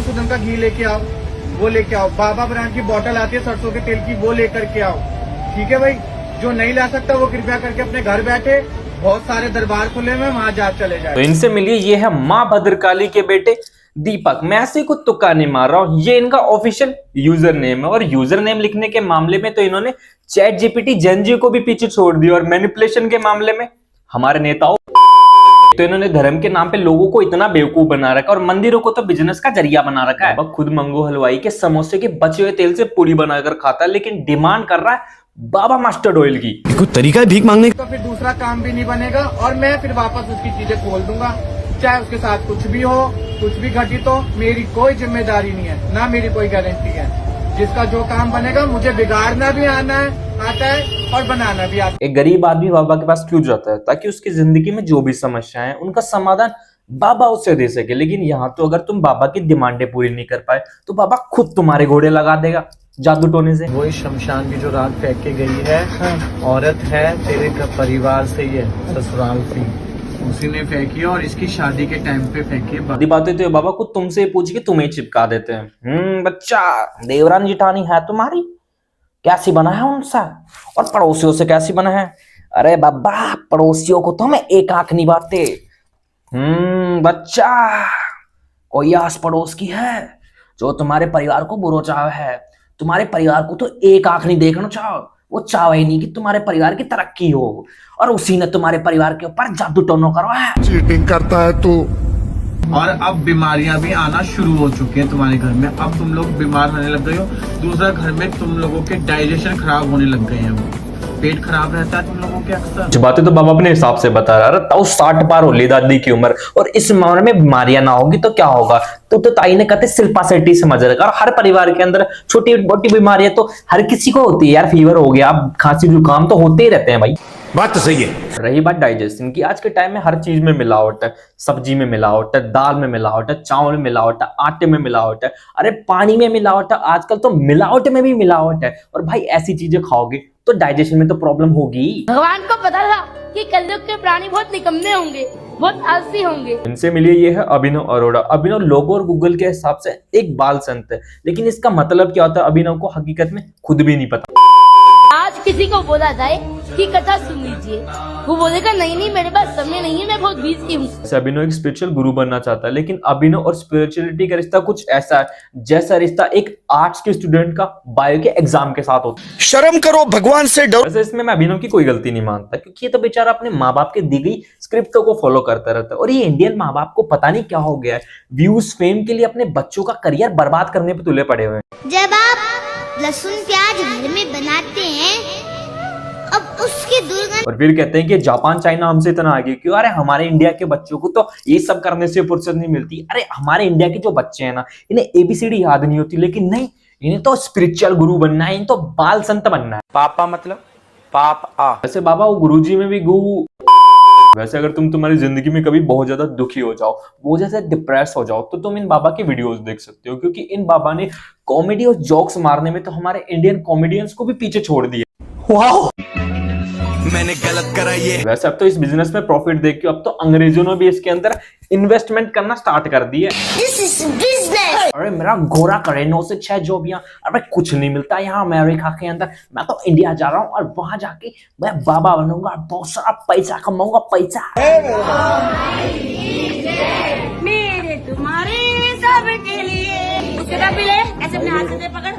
मधुसूदन का घी लेके आओ, वो लेके आओ, बाबा ब्रांड की बोतल आती है सरसों के तेल की, वो लेकर के आओ। ठीक है भाई, जो नहीं ला सकता वो कृपया करके अपने घर बैठे, बहुत सारे दरबार खुले हुए, वहां जा चले जाए। तो इनसे मिलिए, ये है माँ भद्रकाली के बेटे दीपक। मैं ऐसे कुछ तुक्का नहीं मार रहा हूं, ये इनका ऑफिशियल यूजर नेम है। और यूजर नेम लिखने के मामले में तो इन्होंने चैट जीपीटी जेनजी को भी पीछे छोड़ दिया, और मैनिपुलेशन के मामले में हमारे नेताओं तो इन्होंने धर्म के नाम पे लोगों को इतना बेवकूफ बना रखा है, और मंदिरों को तो बिजनेस का जरिया बना रखा है। बाबा खुद मंगू हलवाई के समोसे के बचे हुए तेल से पूरी बनाकर खाता है, लेकिन डिमांड कर रहा है बाबा मस्टर्ड ऑयल की। कुछ तरीका है भीख मांगने का? तो फिर दूसरा काम भी नहीं बनेगा, और मैं फिर वापस उसकी चीजें खोल दूंगा, चाहे उसके साथ कुछ भी हो, कुछ भी घटित हो, मेरी कोई जिम्मेदारी नहीं है, ना मेरी कोई गारंटी है। जिसका जो काम बनेगा, मुझे बिगाड़ना भी आता है और बनाना भी आता है। एक गरीब आदमी बाबा के पास क्यों जाता है? ताकि उसकी जिंदगी में जो भी समस्याएं हैं उनका समाधान बाबा उससे दे सके। लेकिन यहाँ तो अगर तुम बाबा की डिमांडें पूरी नहीं कर पाए तो बाबा खुद तुम्हारे घोड़े लगा देगा जादू टोने से। वही शमशान की जो रात फेंक के गई है, औरत है तेरे परिवार से ही है, ससुराल से, उसी ने फेंकी और इसकी शादी के टाइम पे फेंकी। बड़ी बातें तो बाबा को तुमसे पूछ के तुम्हें चिपका देते हैं। बच्चा, देवरान जिठानी है तुम्हारी, कैसी बना है उनसे, और पड़ोसियों से कैसी बना है? अरे बाबा, पड़ोसियों को तो मैं एक आंख नहीं बांटते। बच्चा, कोई आस पड़ोस की है जो तुम्हारे परिवार को बुरा चाह है? तुम्हारे परिवार को तो एक आंख नहीं देखना चाहो, वो चाहे नहीं कि तुम्हारे परिवार की तरक्की हो, और उसी ने तुम्हारे परिवार के ऊपर जादू टोनो करवाया है। चीटिंग करता है तू। और अब बीमारियां भी आना शुरू हो चुकी हैं तुम्हारे घर में, अब तुम लोग बीमार होने लग गए हो। दूसरा, घर में तुम लोगों के डाइजेशन खराब होने लग गए हैं, पेट खराब रहता है तुम लोगों के अक्सर। जो बातें तो बाबा अपने हिसाब से बता रहा है। ताऊ 60 पार हो ली दादी की उम्र, और इस उम्र में बीमारियां ना होगी तो क्या होगा? तो ताई ने कहते शिल्पा शेट्टी समझ रखा। और हर परिवार के अंदर छोटी मोटी बीमारियां तो हर किसी को होती है यार। फीवर हो गया, खांसी जुकाम तो होते ही रहते हैं भाई। बात तो सही है। रही बात डाइजेशन की, आज के टाइम में हर चीज में मिलावट है। सब्जी में मिलावट है, दाल में मिलावट है, चावल में मिलावट है, आटे में मिलावट है, अरे पानी में मिलावट है, आजकल तो मिलावट में भी मिलावट है। और भाई ऐसी चीजें खाओगे तो डाइजेशन में तो प्रॉब्लम होगी। भगवान को पता था कि कलयुग के प्राणी बहुत निकम्मे होंगे, बहुत आलसी होंगे। इनसे मिलिए, ये है अभिनव अरोड़ा। अभिनव लोगो और गूगल के हिसाब से एक बाल संत है, लेकिन इसका मतलब क्या होता है अभिनव को हकीकत में खुद भी नहीं पता। आज किसी को बोला जाए कि कथा सुन लीजिए, वो बोलेगा नहीं नहीं मेरे पास समय नहीं है, मैं बहुत बिजी हूँ। अभिनव एक स्पिरिचुअल गुरु बनना चाहता है, लेकिन अभिनव और स्पिरिचुअलिटी का रिश्ता कुछ ऐसा है जैसा रिश्ता एक आर्ट्स के स्टूडेंट का बायो के एग्जाम के साथ होता है। शर्म करो, भगवान से डरो। वैसे इसमें मैं अभिनव की कोई गलती नहीं मानता, क्योंकि ये तो बेचारा अपने माँ बाप के दी गई स्क्रिप्टों को फॉलो करता रहता है। और ये इंडियन माँ बाप को पता नहीं क्या हो गया है, व्यूज फेम के लिए अपने बच्चों का करियर बर्बाद करने पे तुले पड़े हुए हैं। जब आप लहसुन प्याज घर में बनाते हैं, अब उसकी दुर्गंध, और फिर कहते हैं कि जापान चाइना हमसे इतना आगे क्यों? अरे हमारे इंडिया के बच्चों को तो ये सब करने से फुर्सत नहीं मिलती। अरे हमारे इंडिया के जो बच्चे हैं ना, इन्हें एबीसीडी याद नहीं होती, लेकिन नहीं, इन्हें तो स्पिरिचुअल गुरु बनना है, इन्हें तो बाल संत बनना है। पापा मतलब पाप आ। वैसे बाबा वो गुरुजी में भी गु। वैसे अगर तुम तुम्हारी जिंदगी में कभी बहुत ज्यादा दुखी हो जाओ, वो जैसे डिप्रेस हो जाओ, तो तुम इन बाबा की वीडियोस देख सकते हो, क्योंकि इन बाबा ने कॉमेडी और जोक्स मारने में तो हमारे इंडियन कॉमेडियंस को भी पीछे छोड़ दिया। वाह, मैंने गलत करा ये। वैसे अब तो इस बिजनेस में प्रॉफिट देख के अब तो अंग्रेजों ने भी इसके अंदर इन्वेस्टमेंट करना स्टार्ट कर दिया। अरे मेरा गोरा करे 9 से 6 जॉबियां, अरे कुछ नहीं मिलता यहाँ अमेरिका के अंदर। मैं तो इंडिया जा रहा हूँ और वहां जाके मैं बाबा बनूंगा, बहुत सारा पैसा कमाऊंगा, पैसा। मेरे तुम्हारे सबके लिए ऐसे अपने हाथ से पकड़,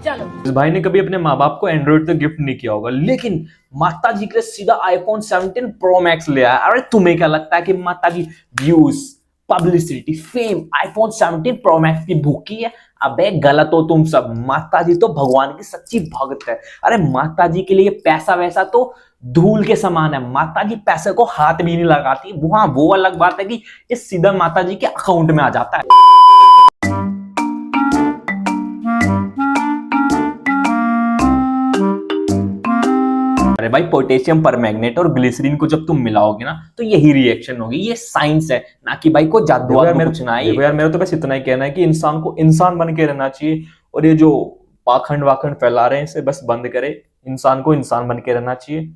चलो। इस भाई ने कभी अपने माँ बाप को एंड्रॉइड तो गिफ्ट नहीं किया होगा, लेकिन माता जी के लिए सीधा आईफोन 17 प्रो मैक्स ले आया। अरे तुम्हें क्या लगता है कि माता जी views, publicity, fame iPhone 17 pro max की भूखी है? अबे गलत हो तुम सब। माता जी तो भगवान की सच्ची भक्त है। अरे माता जी के लिए पैसा वैसा तो धूल के समान है। माता जी पैसे को हाथ भी नहीं लगाती। वहां वो अलग बात है कि ये सीधा माता जी के अकाउंट में आ जाता है। अरे भाई, पोटेशियम परमैंगनेट और ग्लिसरीन को जब तुम मिलाओगे ना तो यही रिएक्शन होगी। ये साइंस है, ना कि भाई को जादू कुछ ना है। यार मेरा तो बस इतना ही कहना है कि इंसान को इंसान बन के रहना चाहिए, और ये जो पाखंड वाखंड फैला रहे हैं इसे बस बंद करे। इंसान को इंसान बन के रहना चाहिए।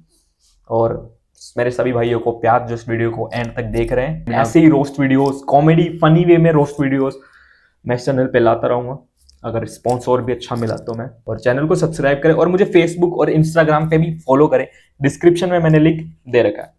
और मेरे सभी भाइयों को प्यार जो इस वीडियो को एंड तक देख रहे हैं, ऐसे ही roast videos, comedy funny way में रोस्ट वीडियोस मैं इस चैनल पे लाता रहूंगा, अगर रिस्पॉन्स और भी अच्छा मिला तो मैं। और चैनल को सब्सक्राइब करें और मुझे फेसबुक और इंस्टाग्राम पे भी फॉलो करें, डिस्क्रिप्शन में मैंने लिंक दे रखा है।